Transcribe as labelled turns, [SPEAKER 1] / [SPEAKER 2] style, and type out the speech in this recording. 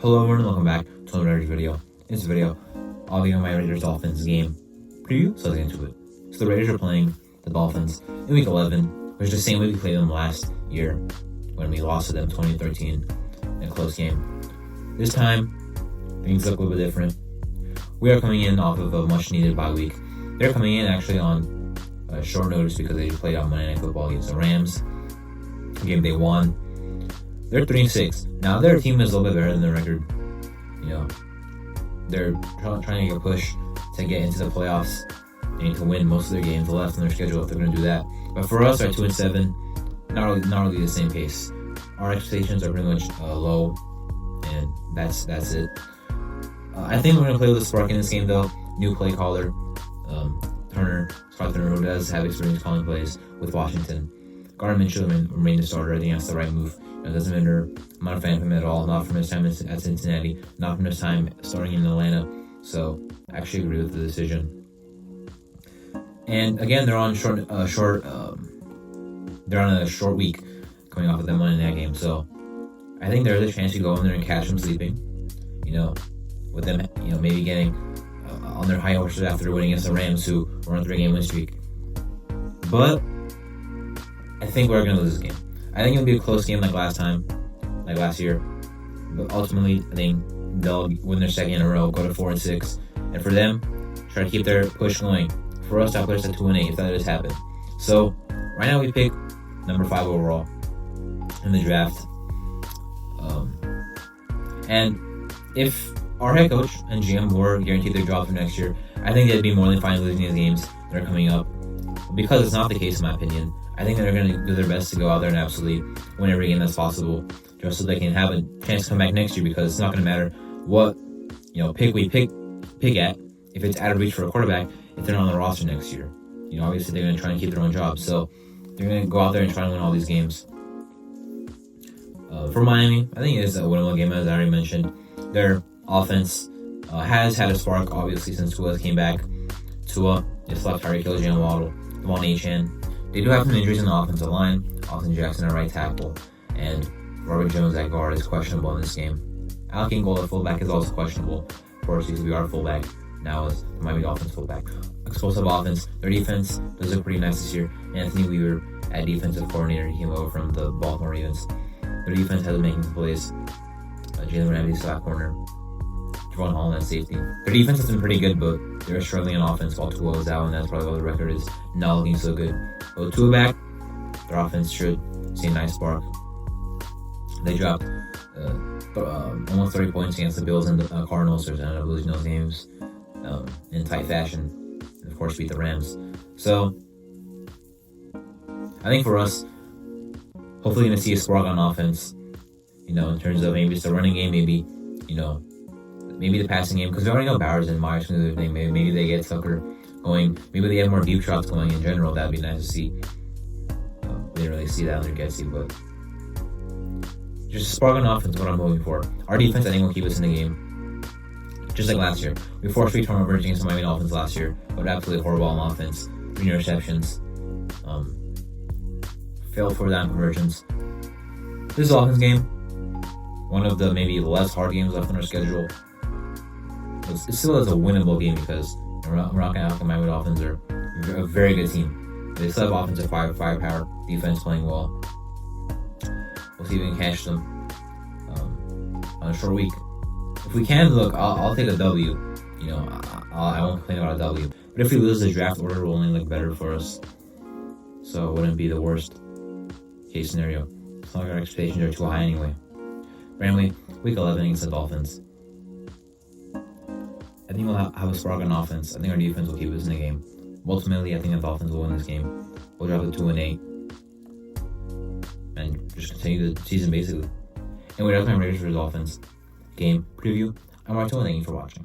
[SPEAKER 1] Hello everyone, welcome back to another video. In this video, I'll be on my Raiders Dolphins game preview, so let's get into it. So the Raiders are playing the Dolphins in week 11, which is the same way we played them last year when we lost to them 2013 in a close game. This time, things look a little bit different. We are coming in off of a much needed bye week. They're coming in actually on short notice because they played on Monday Night Football against the Rams. The game they won. They're 3-6. Now their team is a little bit better than their record. You know, they're trying to make a push to get into the playoffs. They need to win most of their games left on their schedule if they're going to do that. But for us, our 2-7, not really the same pace. Our expectations are pretty much low, and that's it. I think we're going to play with a spark in this game, though. New play caller, Scott Turner, who does have experience calling plays with Washington. Gardner Minshew remain the starter. I think that's the right move. It doesn't matter. I'm not a fan of him at all. Not from his time at Cincinnati. Not from his time starting in Atlanta. So I actually agree with the decision. And again, they're on they're on a short week coming off of them Monday night game. So I think there's a chance you go in there and catch them sleeping. You know, with them, maybe getting on their high horses after winning against the Rams, who were on a 3-game win streak. But I think we're going to lose this game. I think it'll be a close game like last year. But ultimately, I think they'll win their second in a row, go to 4-6. And for them, try to keep their push going. For us, I'll put us at 2-8 if that does happen. So, right now we pick number 5 overall in the draft. And if our head coach and GM were guaranteed their job for next year, I think they'd be more than fine losing these games that are coming up. Because it's not the case, in my opinion. I think they're going to do their best to go out there and absolutely win every game that's possible, just so they can have a chance to come back next year. Because it's not going to matter what pick we pick at if it's out of reach for a quarterback if they're not on the roster next year. Obviously they're going to try and keep their own job, so they're going to go out there and try and win all these games. For Miami, I think it is a winnable game, as I already mentioned. Their offense has had a spark, obviously, since Tua came back. Tua just left Tyreek Hill, Jalen Waddle, Devon Achane. They do have some injuries in the offensive line. Austin Jackson at right tackle, and Robert Jones at guard is questionable in this game. Alec Ingold at fullback is also questionable. Of course, he used to be our fullback. Now is the Miami Dolphins fullback. Explosive offense. Their defense does look pretty nice this year. Anthony Weaver at defensive coordinator. He came over from the Baltimore Ravens. Their defense has been making plays. Jalen Ramsey, slot corner. Javon Holland at safety. Their defense has been pretty good, but they're struggling on offense while Tua is out, and that's probably why the record is not looking so good. But with Tua back, their offense should see a nice spark. They dropped almost 30 points against the Bills and the Cardinals, so they ended up losing those games in tight fashion, and of course beat the Rams. So I think for us, hopefully going to see a spark on offense, in terms of maybe it's the running game, maybe the passing game, because we already know Bowers and Myers can do their thing. Maybe they get Tucker going. Maybe they have more deep shots going in general. That'd be nice to see. We didn't really see that under Getsy, but just a spark on offense is what I'm hoping for. Our defense, I think, will keep us in the game. Just like last year. We forced 3 turnovers against the Miami Dolphins last year, but absolutely horrible on offense. 3 interceptions. Failed 4-down conversions. This Dolphins game, one of the maybe less hard games left on our schedule. It still is a winnable game because we're not going to out the Miami Dolphins are a very good team. They still have offensive firepower, defense playing well. We'll see if we can catch them on a short week. If we can, look, I'll take a W. I won't complain about a W. But if we lose, the draft order will only look better for us. So it wouldn't be the worst case scenario. It's not like our expectations are too high anyway. But anyway, week 11 against the Dolphins. I think we'll have a spark on offense. I think our defense will keep us in the game. Ultimately, I think the Dolphins will win this game. We'll drop to 2-8. And just continue the season, basically. Anyway, that's my Raiders vs. Dolphins game preview. I'm Marto, and thank you for watching.